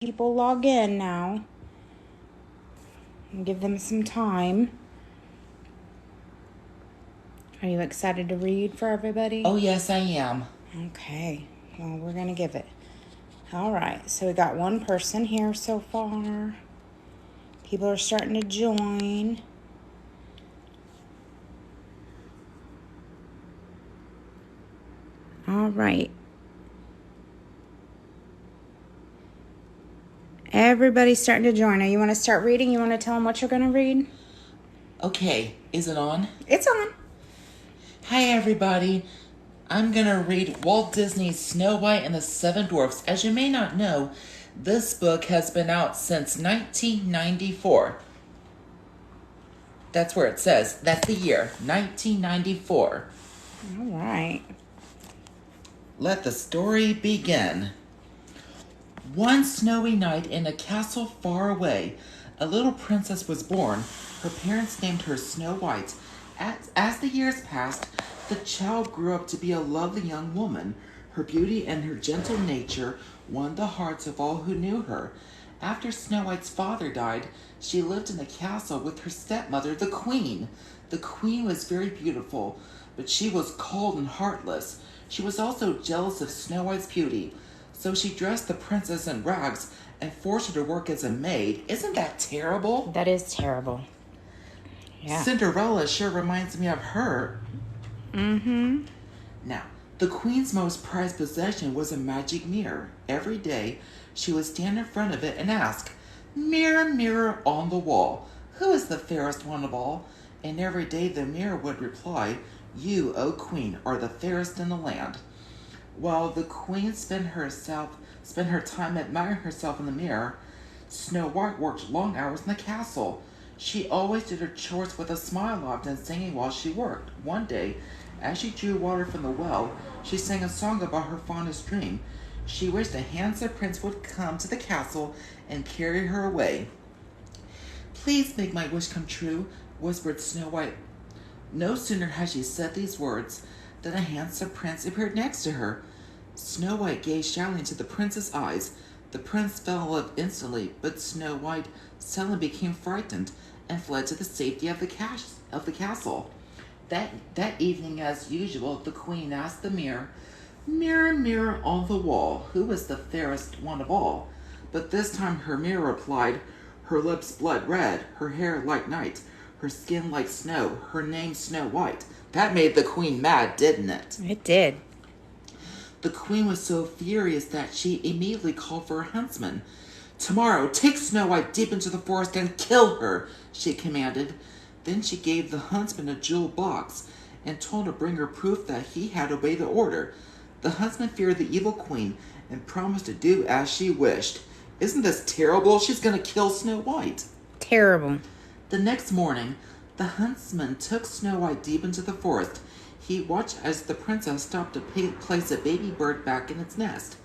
People log in now and give them some time. Are you excited to read for everybody? Oh, yes, I am. Okay, well, we're going to give it. All right, so we got one person here so far. People are starting to join. All right. Everybody's starting to join. Now, you want to start reading? You want to tell them what you're going to read? Okay, is it on? It's on. Hi, everybody. I'm going to read Walt Disney's Snow White and the Seven Dwarfs. As you may not know, this book has been out since 1994. That's where it says. That's the year, 1994. All right. Let the story begin. One snowy night in a castle far away, a little princess was born. Her parents named her Snow White. As the years passed, the child grew up to be a lovely young woman. Her beauty and her gentle nature won the hearts of all who knew her. After Snow White's father died, she lived in the castle with her stepmother, the Queen. The Queen was very beautiful, but she was cold and heartless. She was also jealous of Snow White's beauty, so she dressed the princess in rags and forced her to work as a maid. Isn't that terrible? That is terrible. Yeah. Cinderella sure reminds me of her. Mm-hmm. Now, the queen's most prized possession was a magic mirror. Every day, she would stand in front of it and ask, "Mirror, mirror on the wall, who is the fairest one of all?" And every day the mirror would reply, "You, O queen, are the fairest in the land." While the queen spent her time admiring herself in the mirror, Snow White worked long hours in the castle. She always did her chores with a smile, often singing while she worked. One day, as she drew water from the well, she sang a song about her fondest dream. She wished a handsome prince would come to the castle and carry her away. "Please make my wish come true," whispered Snow White. No sooner had she said these words than a handsome prince appeared next to her. Snow White gazed shyly into the prince's eyes. The prince fell in love instantly, but Snow White suddenly became frightened and fled to the safety of the castle. That evening, as usual, the queen asked the mirror, "Mirror, mirror on the wall, who is the fairest one of all?" But this time her mirror replied, "Her lips blood red, her hair like night, her skin like snow, her name Snow White." That made the queen mad, didn't it? It did. The queen was so furious that she immediately called for a huntsman. "Tomorrow, take Snow White deep into the forest and kill her," she commanded. Then she gave the huntsman a jeweled box and told him to bring her proof that he had obeyed the order. The huntsman feared the evil queen and promised to do as she wished. Isn't this terrible? She's going to kill Snow White. Terrible. The next morning, the huntsman took Snow White deep into the forest. He watched as the princess stopped to place a baby bird back in its nest.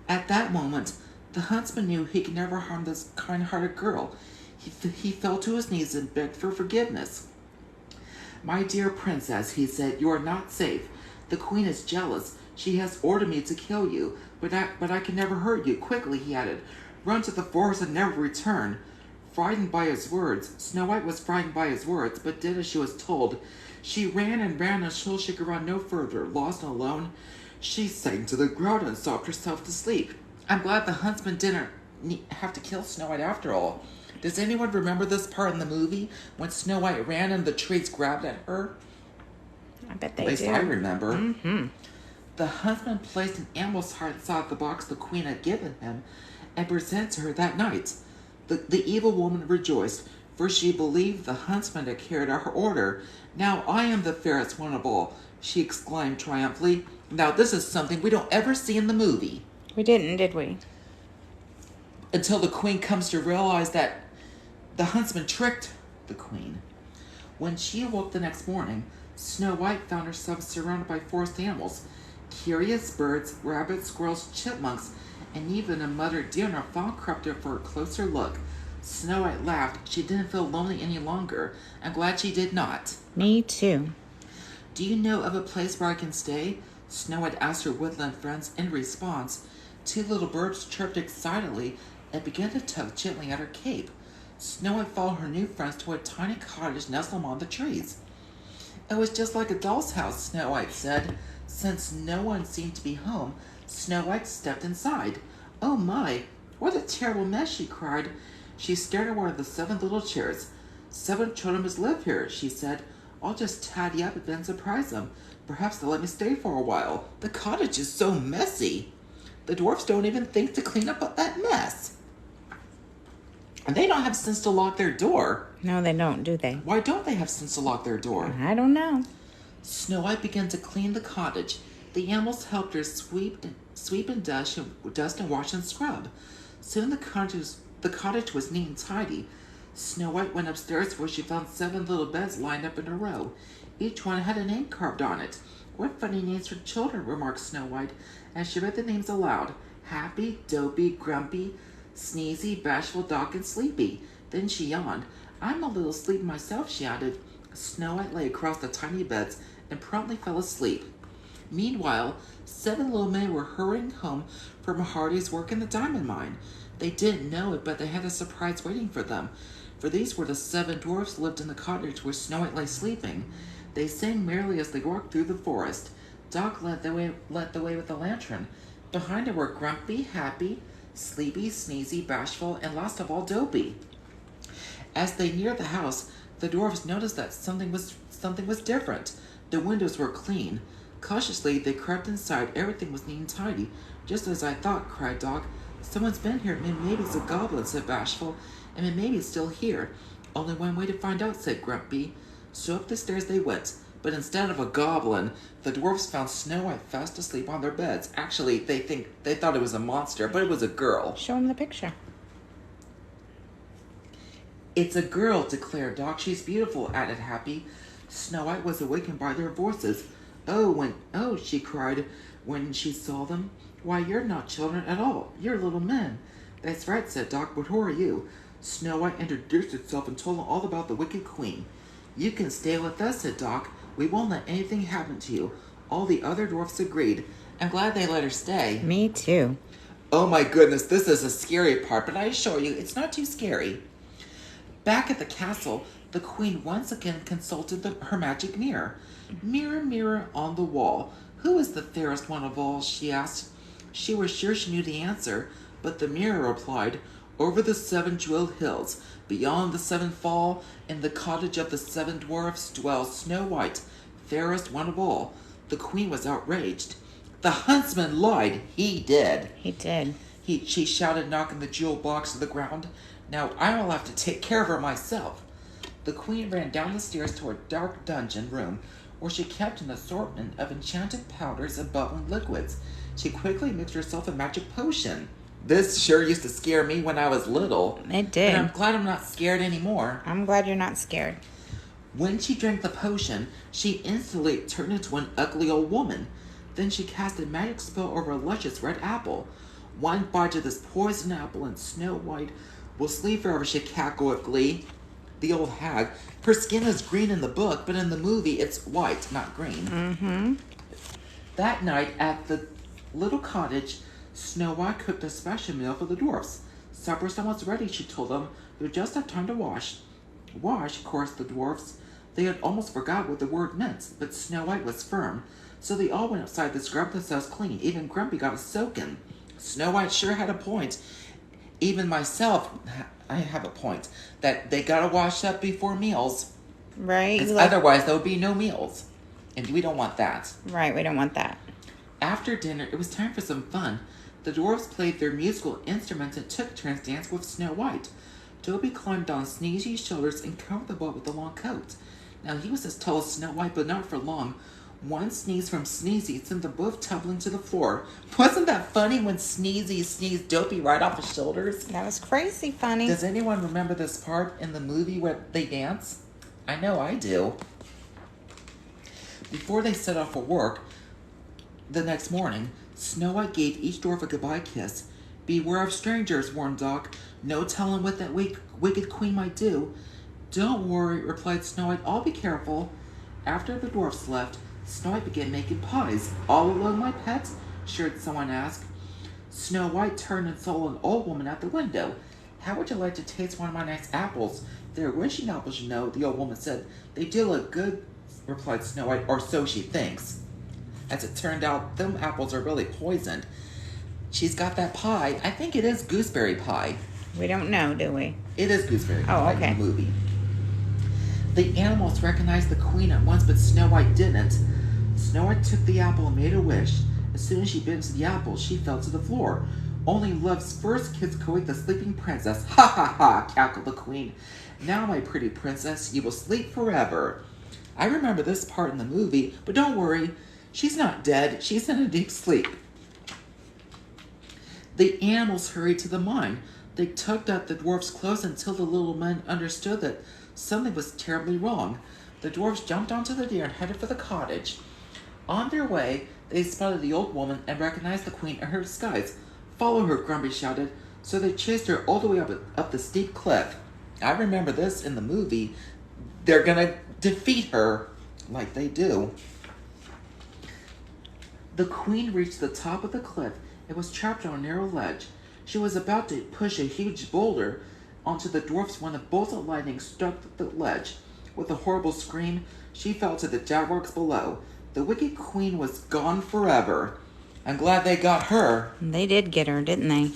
At that moment, the huntsman knew he could never harm this kind-hearted girl. He fell to his knees and begged for forgiveness. "My dear princess," he said, "you are not safe. The queen is jealous. She has ordered me to kill you, but I can never hurt you. Quickly," he added, "run to the forest and never return." Snow White was frightened by his words, but did as she was told. She ran and ran until she could run no further. Lost and alone, she sank to the ground and sobbed herself to sleep. I'm glad the huntsman didn't have to kill Snow White after all. Does anyone remember this part in the movie when Snow White ran and the trees grabbed at her? I bet they do. At least I remember. Mm-hmm. The huntsman placed an animal's heart inside the box the queen had given him and presented to her that night. The evil woman rejoiced, for she believed the huntsman had carried out her order. "Now I am the fairest one of all," she exclaimed triumphantly. Now this is something we don't ever see in the movie. We didn't, did we? Until the queen comes to realize that the huntsman tricked the queen. When she awoke the next morning, Snow White found herself surrounded by forest animals. Curious birds, rabbits, squirrels, chipmunks, and even a mother deer found crept up for a closer look. Snow White laughed. She didn't feel lonely any longer. I'm glad she did not. Me too. "Do you know of a place where I can stay?" Snow White asked her woodland friends. In response, two little birds chirped excitedly and began to tug gently at her cape. Snow White followed her new friends to a tiny cottage nestled among the trees. It was just like a doll's house, Snow White said. Since no one seemed to be home, Snow White stepped inside. Oh my, what a terrible mess, she cried. She stared at one of the 7 little chairs. 7 children must live here, she said. I'll just tidy up and then surprise them. Perhaps they'll let me stay for a while. The cottage is so messy. The dwarfs don't even think to clean up that mess. And they don't have sense to lock their door. No, they don't, do they? Why don't they have sense to lock their door? I don't know. Snow White began to clean the cottage. The animals helped her sweep and dust and wash and scrub. Soon the cottage was neat and tidy. Snow White went upstairs where she found 7 little beds lined up in a row. Each one had a name carved on it. What funny names for children, remarked Snow White as she read the names aloud. Happy, Dopey, Grumpy, Sneezy, Bashful, Doc, and Sleepy. Then she yawned. I'm a little sleepy myself, she added. Snow White lay across the tiny beds and promptly fell asleep. Meanwhile, 7 little men were hurrying home from Hardy's work in the diamond mine. They didn't know it, but they had a surprise waiting for them, for these were the 7 dwarfs who lived in the cottage where Snow White lay sleeping. They sang merrily as they walked through the forest. Doc led the way with a lantern. Behind him were Grumpy, Happy, Sleepy, Sneezy, Bashful, and last of all, Dopey. As they neared the house, the dwarfs noticed that something was different. The windows were clean. Cautiously, they crept inside. Everything was neat and tidy. Just as I thought, cried Doc. Someone's been here. Maybe it's a goblin, said Bashful. And maybe it's still here. Only one way to find out, said Grumpy. So up the stairs they went. But instead of a goblin, the dwarfs found Snow White fast asleep on their beds. Actually, they thought it was a monster, but it was a girl. Show them the picture. It's a girl, declared Doc. She's beautiful, added Happy. Snow White was awakened by their voices. Oh, she cried when she saw them. Why, you're not children at all. You're little men. That's right, said Doc, but who are you? Snow White introduced herself and told them all about the wicked queen. You can stay with us, said Doc. We won't let anything happen to you. All the other dwarfs agreed. I'm glad they let her stay. Me too. Oh my goodness, this is a scary part, but I assure you, it's not too scary. Back at the castle, the queen once again consulted her magic mirror. Mirror, mirror on the wall, who is the fairest one of all, she asked. She was sure she knew the answer, but the mirror replied, over the 7 jeweled hills, beyond the 7 fall, in the cottage of the 7 dwarfs dwells Snow White, fairest one of all. The queen was outraged. The huntsman lied. He did. He did. She shouted, knocking the jewel box to the ground. Now I will have to take care of her myself. The queen ran down the stairs to a dark dungeon room where she kept an assortment of enchanted powders and bubbling liquids. She quickly mixed herself a magic potion. This sure used to scare me when I was little. It did. And I'm glad I'm not scared anymore. I'm glad you're not scared. When she drank the potion, she instantly turned into an ugly old woman. Then she cast a magic spell over a luscious red apple. One bite of this poison apple and Snow White will sleep forever, she cackled with glee. The old hag. Her skin is green in the book, but in the movie it's white, not green. Mm-hmm. That night at the little cottage, Snow White cooked a special meal for the dwarfs. Supper's almost ready, she told them. They just have time to wash. Wash, chorused the dwarfs. They had almost forgot what the word meant, but Snow White was firm. So they all went outside to scrub themselves clean. Even Grumpy got a soaking. Snow White sure had a point. Even myself, I have a point. That they gotta wash up before meals. Right. Otherwise, there would be no meals. And we don't want that. Right, we don't want that. After dinner, it was time for some fun. The dwarfs played their musical instruments and took turns dancing with Snow White. Toby climbed on Sneezy's shoulders and covered the ball with a long coat. Now, he was as tall as Snow White, but not for long. One sneeze from Sneezy sent them both tumbling to the floor. Wasn't that funny when Sneezy sneezed Dopey right off his shoulders? That was crazy funny. Does anyone remember this part in the movie where they dance? I know I do. Before they set off for work the next morning, Snow White gave each dwarf a goodbye kiss. Beware of strangers, warned Doc. No telling what that wicked queen might do. Don't worry, replied Snow White. I'll be careful. After the dwarfs left, Snow White began making pies. All alone, my pet? Someone asked. Snow White turned and saw an old woman at the window. How would you like to taste one of my nice apples? They're wishing apples, you know, the old woman said. They do look good, replied Snow White, or so she thinks. As it turned out, them apples are really poisoned. She's got that pie. I think it is gooseberry pie. We don't know, do we? It is gooseberry pie okay. in the movie. The animals recognized the queen at once, but Snow White didn't. Snow White took the apple and made a wish. As soon as she bit into the apple, she fell to the floor. Only love's first kiss could wake the sleeping princess. Ha ha ha, cackled the queen. Now, my pretty princess, you will sleep forever. I remember this part in the movie, but don't worry. She's not dead. She's in a deep sleep. The animals hurried to the mine. They tugged at the dwarfs' clothes until the little men understood that something was terribly wrong. The dwarfs jumped onto the deer and headed for the cottage. On their way, they spotted the old woman and recognized the queen in her disguise. Follow her, Grumpy shouted. So they chased her all the way up the steep cliff. I remember this in the movie. They're gonna defeat her like they do. The queen reached the top of the cliff and was trapped on a narrow ledge. She was about to push a huge boulder onto the dwarfs when a bolt of lightning struck the ledge. With a horrible scream, she fell to the jackworks below. The wicked queen was gone forever. I'm glad they got her. They did get her, didn't they?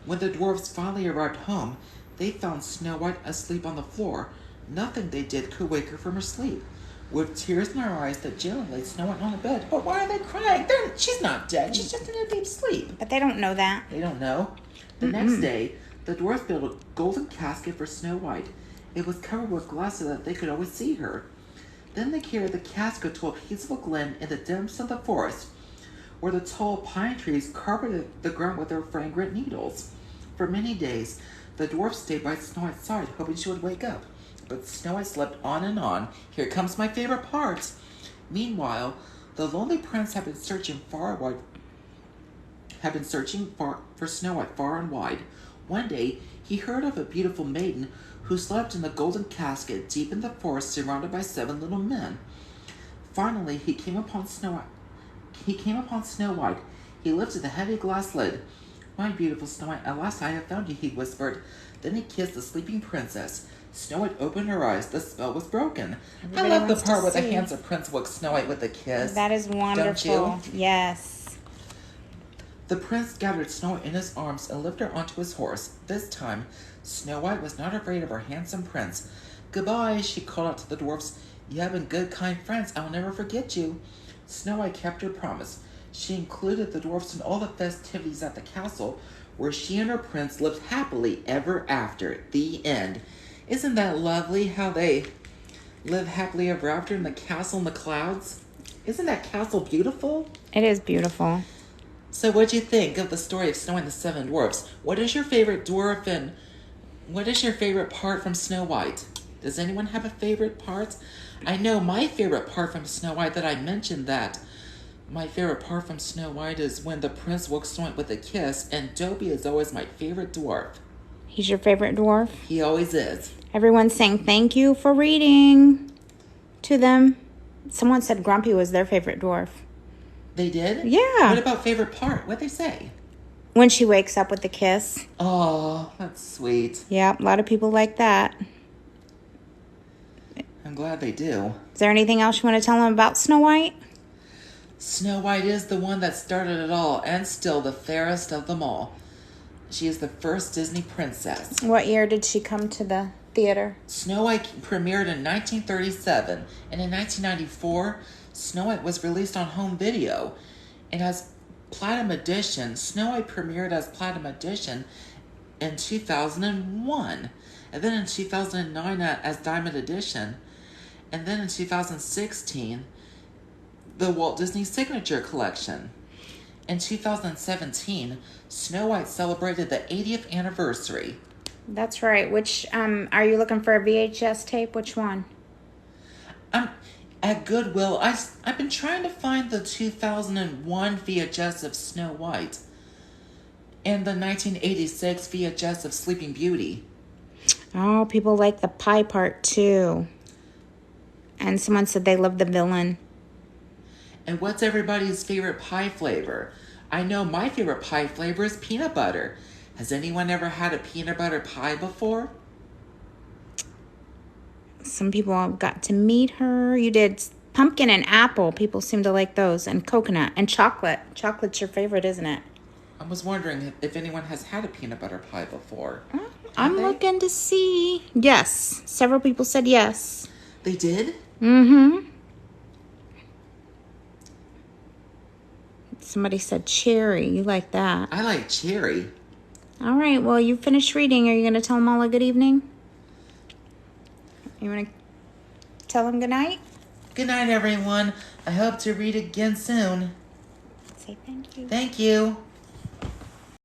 When the dwarfs finally arrived home, they found Snow White asleep on the floor. Nothing they did could wake her from her sleep. With tears in their eyes, they gently laid Snow White on the bed. But why are they crying? She's not dead. She's just in a deep sleep. But they don't know that. They don't know. The next day, the dwarfs built a golden casket for Snow White. It was covered with glass so that they could always see her. Then they carried the casket to a peaceful glen in the depths of the forest, where the tall pine trees carpeted the ground with their fragrant needles. For many days, the dwarfs stayed by Snow White's side, hoping she would wake up. But Snow White slept on and on. Here comes my favorite part. Meanwhile, the lonely prince had been searching for Snow White far and wide. One day, he heard of a beautiful maiden who slept in the golden casket deep in the forest, surrounded by 7 little men. Finally, he came upon Snow White. He lifted the heavy glass lid. My beautiful Snow White, at last I have found you, he whispered. Then he kissed the sleeping princess. Snow White opened her eyes. The spell was broken. I love the part where the handsome prince woke Snow White with a kiss. That is wonderful. Don't you? Yes. The prince gathered Snow White in his arms and lifted her onto his horse. This time, Snow White was not afraid of her handsome prince. Goodbye, she called out to the dwarfs. You have been good, kind friends. I will never forget you. Snow White kept her promise. She included the dwarfs in all the festivities at the castle, where she and her prince lived happily ever after. The end. Isn't that lovely how they live happily ever after in the castle in the clouds? Isn't that castle beautiful? It is beautiful. So what'd you think of the story of Snow White and the 7 Dwarfs? What is your favorite dwarf and what is your favorite part from Snow White? Does anyone have a favorite part? I know my favorite part from Snow White that I mentioned that. My favorite part from Snow White is when the prince woke Snow White with a kiss, and Dopey is always my favorite dwarf. He's your favorite dwarf? He always is. Everyone's saying thank you for reading to them. Someone said Grumpy was their favorite dwarf. They did? Yeah. What about favorite part? What'd they say? When she wakes up with the kiss. Oh, that's sweet. Yeah, a lot of people like that. I'm glad they do. Is there anything else you want to tell them about Snow White? Snow White is the one that started it all, and still the fairest of them all. She is the first Disney princess. What year did she come to the theater? Snow White premiered in 1937, and in 1994, Snow White was released on home video. And as Platinum Edition, Snow White premiered as Platinum Edition in 2001, and then in 2009 as Diamond Edition, and then in 2016, the Walt Disney Signature Collection. In 2017, Snow White celebrated the 80th anniversary. That's right. Which, are you looking for a VHS tape? Which one? At Goodwill, I've been trying to find the 2001 VHS of Snow White and the 1986 VHS of Sleeping Beauty. Oh, people like the pie part too. And someone said they love the villain. And what's everybody's favorite pie flavor? I know my favorite pie flavor is peanut butter. Has anyone ever had a peanut butter pie before? Some people have got to meet her. You did pumpkin and apple. People seem to like those. And coconut and chocolate. Chocolate's your favorite, isn't it? I was wondering if anyone has had a peanut butter pie before. I'm looking to see. Yes. Several people said yes. They did? Mm-hmm. Somebody said cherry. You like that. I like cherry. All right. Well, you finished reading. Are you going to tell them all a good evening? You want to tell them good night? Good night, everyone. I hope to read again soon. Say thank you. Thank you.